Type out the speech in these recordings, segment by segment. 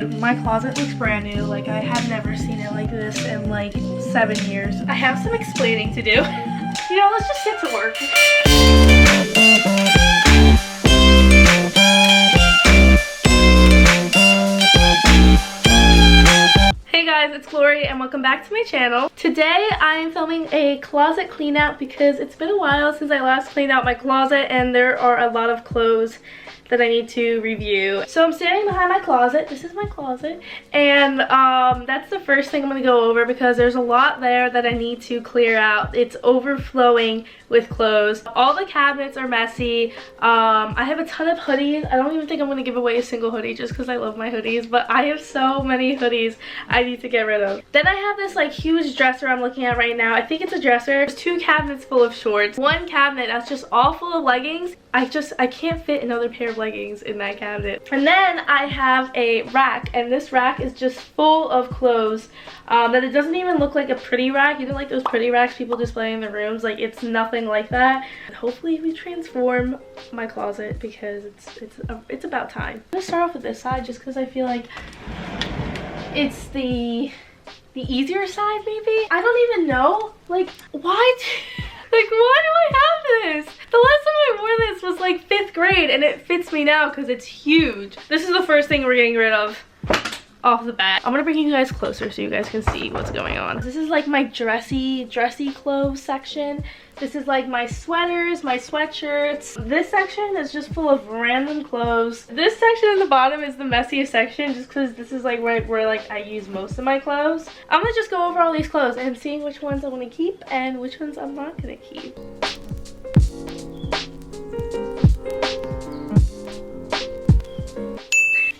My closet looks brand new. Like, I have never seen it like this in like 7 years. I have some explaining to do. You know, let's just get to work. Hey guys, it's Glory and welcome back to my channel. Today I'm filming a closet clean out because it's been a while since I last cleaned out my closet and there are a lot of clothes that I need to review. So I'm standing behind my closet. This is my closet, and that's the first thing I'm gonna go over because there's a lot there that I need to clear out. It's overflowing with clothes. All the cabinets are messy. I have a ton of hoodies. I don't even think I'm gonna give away a single hoodie just because I love my hoodies, but I have so many hoodies I need to get rid of. Then I have this like huge dresser I'm looking at right now. I think it's a dresser. There's 2 cabinets full of shorts. 1 cabinet that's just all full of leggings. I can't fit another pair of leggings in that cabinet. And then I have a rack, and this rack is just full of clothes that it doesn't even look like a pretty rack. You know, like those pretty racks people display in their rooms? Like, it's nothing like that. And hopefully we transform my closet because it's about time. I'm gonna start off with this side just because I feel like it's the easier side, maybe? I don't even know. Like, why do I have this? The last time I wore this was like 5th grade and it fits me now because it's huge. This is the first thing we're getting rid of off the bat. I'm gonna bring you guys closer so you guys can see what's going on. This is like my dressy clothes section. This is like my sweaters, my sweatshirts. This section is just full of random clothes. This section in the bottom is the messiest section just because this is like where like I use most of my clothes. I'm gonna just go over all these clothes and seeing which ones I want to keep and which ones I'm not gonna keep.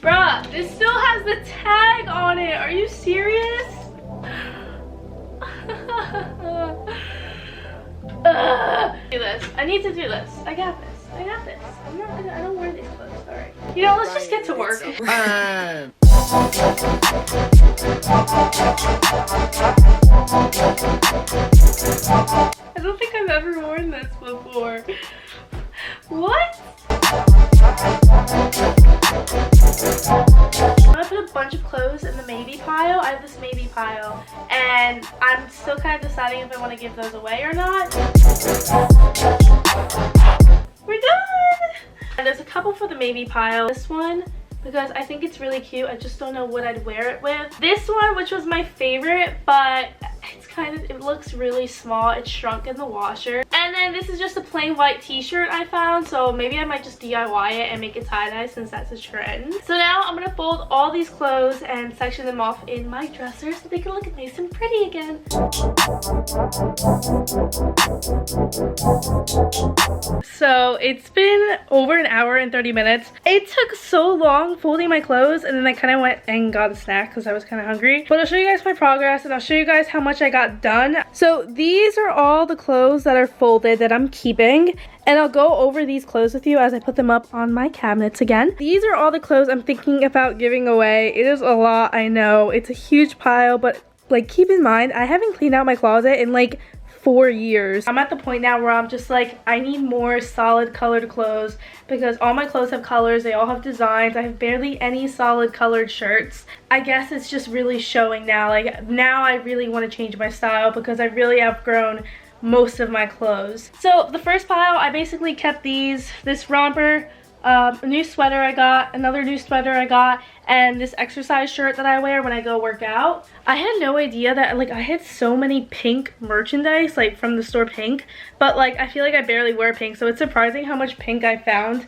Bruh, this still has the tag on it. Are you serious? Do this. I need to do this. I got this. I got this. I don't wear these clothes. Alright. You know, let's just get to work. I don't think I've ever worn this before. What? I'm gonna put a bunch of clothes in the maybe pile. I have this maybe pile and I'm still kind of deciding if I want to give those away or not. We're done! And there's a couple for the maybe pile. This one, because I think it's really cute. I just don't know what I'd wear it with. This one, which was my favorite, but it looks really small. It's shrunk in the washer. And then this is just a plain white t-shirt I found, so maybe I might just DIY it and make it tie-dye since that's a trend. So now I'm gonna fold all these clothes and section them off in my dresser so they can look nice and pretty again. So it's been over an hour and 30 minutes. It took so long folding my clothes, and then I kind of went and got a snack because I was kind of hungry. But I'll show you guys my progress and I'll show you guys how much I got done. So these are all the clothes that are folded that I'm keeping, and I'll go over these clothes with you as I put them up on my cabinets again. These are all the clothes I'm thinking about giving away. It is a lot, I know. It's a huge pile, but like, keep in mind, I haven't cleaned out my closet in like 4 years. I'm at the point now where I'm just like, I need more solid colored clothes because all my clothes have colors. They all have designs. I have barely any solid colored shirts. I guess it's just really showing now. Like, now I really want to change my style because I really outgrown most of my clothes. So the first pile, I basically kept this romper, a new sweater I got, another new sweater I got, and this exercise shirt that I wear when I go work out. I had no idea that like I had so many pink merchandise like from the store Pink, but like I feel like I barely wear pink, so it's surprising how much pink I found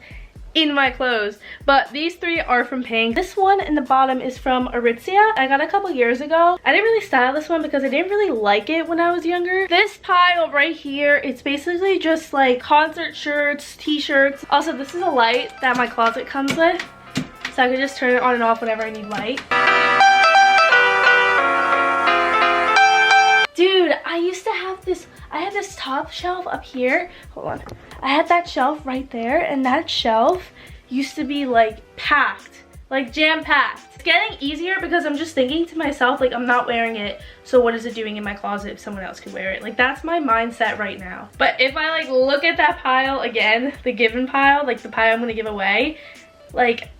in my clothes. But these 3 are from Pink. This one in the bottom is from Aritzia. I got a couple years ago. I didn't really style this one because I didn't really like it when I was younger. This pile right here, it's basically just like concert shirts, t-shirts. Also, this is a light that my closet comes with, so I can just turn it on and off whenever I need light. Dude, I used to have this, I had this top shelf up here. Hold on. I had that shelf right there, and that shelf used to be like packed, like jam-packed. It's getting easier because I'm just thinking to myself, like, I'm not wearing it, so what is it doing in my closet if someone else could wear it? Like, that's my mindset right now. But if I like look at that pile again, the given pile, like the pile I'm gonna give away, like,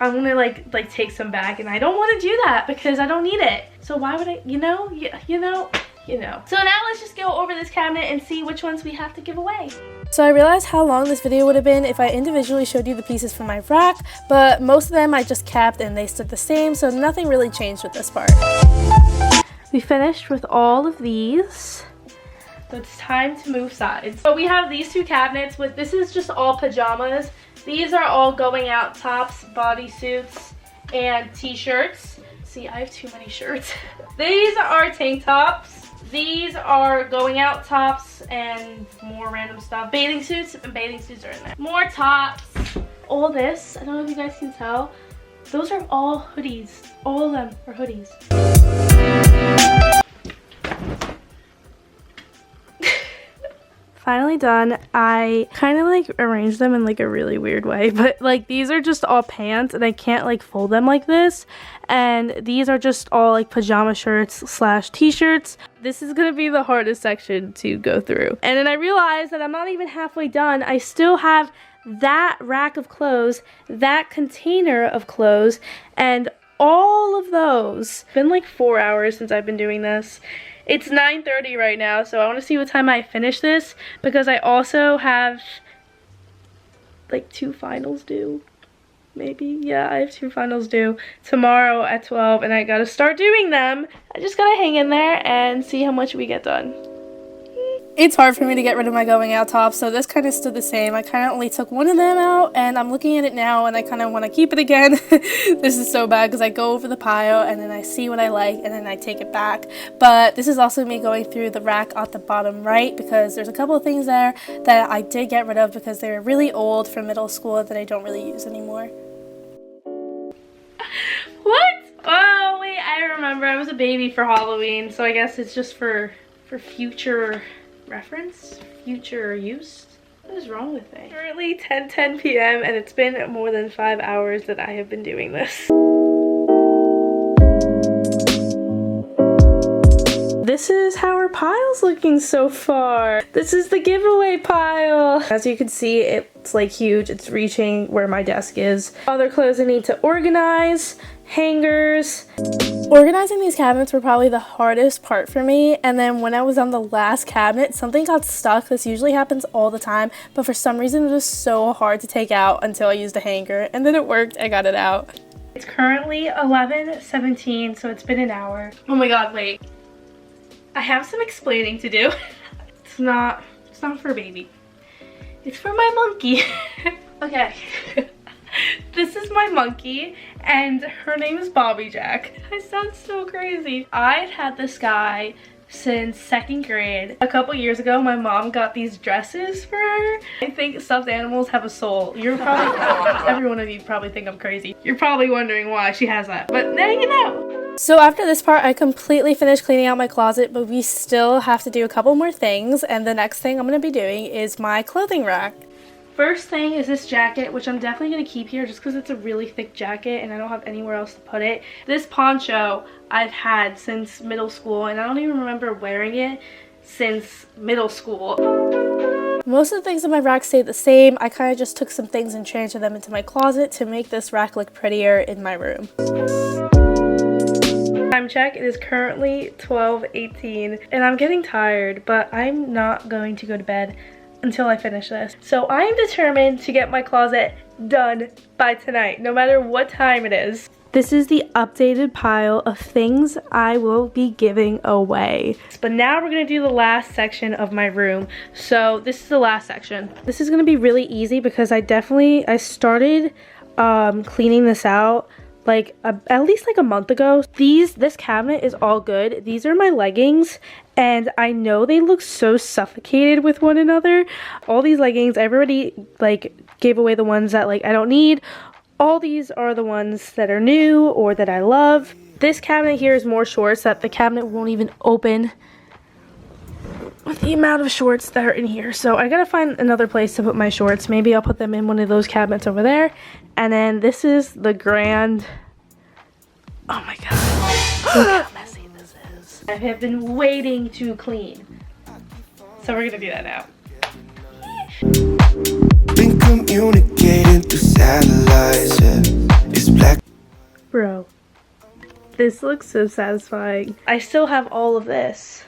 I'm gonna like take some back, and I don't want to do that because I don't need it. So why would I, you know. So now let's just go over this cabinet and see which ones we have to give away. So I realized how long this video would have been if I individually showed you the pieces from my rack, but most of them I just kept and they stood the same, so nothing really changed with this part. We finished with all of these. So it's time to move sides. So we have these two cabinets with, this is just all pajamas. These are all going out tops, bodysuits, and t-shirts. See, I have too many shirts. These are tank tops. These are going out tops and more random stuff. Bathing suits, and bathing suits are in there. More tops. All this, I don't know if you guys can tell, those are all hoodies. All of them are hoodies. Finally done. I kind of like arranged them in like a really weird way, but like these are just all pants and I can't like fold them like this, and these are just all like pajama shirts slash t-shirts. This is gonna be the hardest section to go through, and then I realized that I'm not even halfway done. I still have that rack of clothes, that container of clothes, and all of those. It's been like 4 hours since I've been doing this. It's 9:30 right now, so I want to see what time I finish this, because I also have like 2 finals due. Maybe, yeah, I have 2 finals due tomorrow at 12, and I gotta start doing them. I just gotta hang in there and see how much we get done. It's hard for me to get rid of my going out top, so this kind of stood the same. I kind of only took one of them out, and I'm looking at it now and I kind of want to keep it again. This is so bad because I go over the pile and then I see what I like and then I take it back. But this is also me going through the rack at the bottom right, because there's a couple of things there that I did get rid of because they were really old from middle school that I don't really use anymore. What? Oh wait, I remember. I was a baby for Halloween, so I guess it's just for future reference, future use. What is wrong with me? Currently 10:10 p.m. and it's been more than 5 hours that I have been doing this. This is how our pile's looking so far. This is the giveaway pile. As you can see, it's like huge. It's reaching where my desk is. Other clothes I need to organize, hangers. Organizing these cabinets were probably the hardest part for me, and then when I was on the last cabinet, something got stuck. This usually happens all the time, but for some reason it was so hard to take out until I used a hanger, and then it worked. I got it out. It's currently 11:17, so it's been an hour. Oh my god, wait. I have some explaining to do. It's not for a baby. It's for my monkey. Okay. This is my monkey, and her name is Bobby Jack. I sound so crazy. I've had this guy since 2nd grade. A couple years ago, my mom got these dresses for her. I think stuffed animals have a soul. You're probably, every one of you probably think I'm crazy. You're probably wondering why she has that, but now you know. So after this part, I completely finished cleaning out my closet, but we still have to do a couple more things, and the next thing I'm going to be doing is my clothing rack. First thing is this jacket, which I'm definitely going to keep here just because it's a really thick jacket and I don't have anywhere else to put it. This poncho I've had since middle school, and I don't even remember wearing it since middle school. Most of the things in my rack stayed the same. I kind of just took some things and transferred them into my closet to make this rack look prettier in my room. Time check, it is currently 12:18 and I'm getting tired, but I'm not going to go to bed until I finish this. So I am determined to get my closet done by tonight, no matter what time it is. This is the updated pile of things I will be giving away. But now we're gonna do the last section of my room. So this is the last section. This is gonna be really easy because I started cleaning this out like at least like a month ago. This cabinet is all good. These are my leggings, and I know they look so suffocated with one another. All these leggings, I've already like gave away the ones that like I don't need. All these are the ones that are new or that I love. This cabinet here is more shorts that the cabinet won't even open with the amount of shorts that are in here. So I gotta find another place to put my shorts. Maybe I'll put them in one of those cabinets over there. And then this is the grand, oh my god, look how messy this is. I have been waiting to clean. So we're gonna do that now. Been communicating through satellites, yeah. this black. Bro, this looks so satisfying. I still have all of this,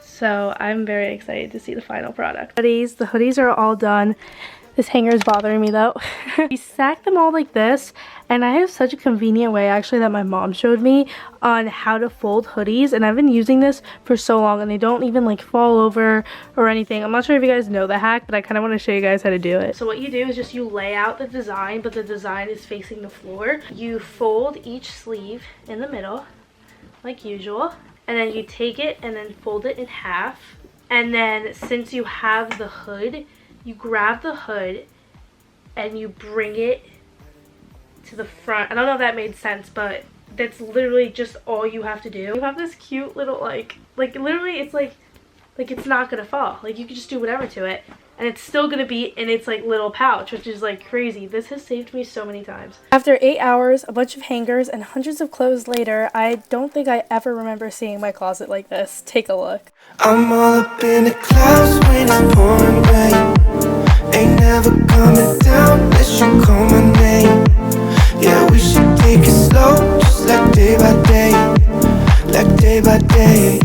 so I'm very excited to see the final product. The hoodies are all done. This hanger is bothering me though. We stack them all like this, and I have such a convenient way actually that my mom showed me on how to fold hoodies, and I've been using this for so long and they don't even like fall over or anything. I'm not sure if you guys know the hack, but I kind of want to show you guys how to do it. So what you do is just you lay out the design, but the design is facing the floor. You fold each sleeve in the middle like usual, and then you take it and then fold it in half, and then since you have the hood, you grab the hood and you bring it to the front. I don't know if that made sense, but that's literally just all you have to do. You have this cute little like literally it's like it's not gonna fall. Like you can just do whatever to it and it's still gonna be in its like little pouch, which is like crazy. This has saved me so many times. After 8 hours, a bunch of hangers, and hundreds of clothes later, I don't think I ever remember seeing my closet like this. Take a look. I'm all up in the clouds when it's pouring rain. Ain't never coming down unless you call my name. Yeah, we should take it slow, just like day by day. Like day by day.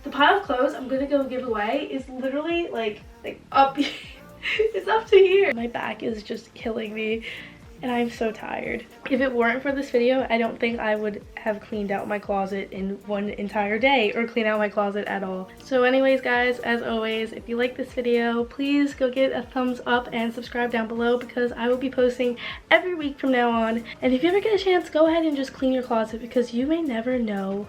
The pile of clothes I'm gonna go give away is literally like up it's up to here. My back is just killing me and I'm so tired. If it weren't for this video, I don't think I would have cleaned out my closet in one entire day or clean out my closet at all. So anyways guys, as always, if you like this video, please go give it a thumbs up and subscribe down below because I will be posting every week from now on. And if you ever get a chance, go ahead and just clean your closet because you may never know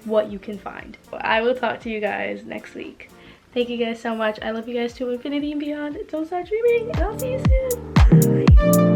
what you can find. I will talk to you guys next week. Thank you guys so much. I love you guys to infinity and beyond. Don't stop dreaming, and I'll see you soon. Bye.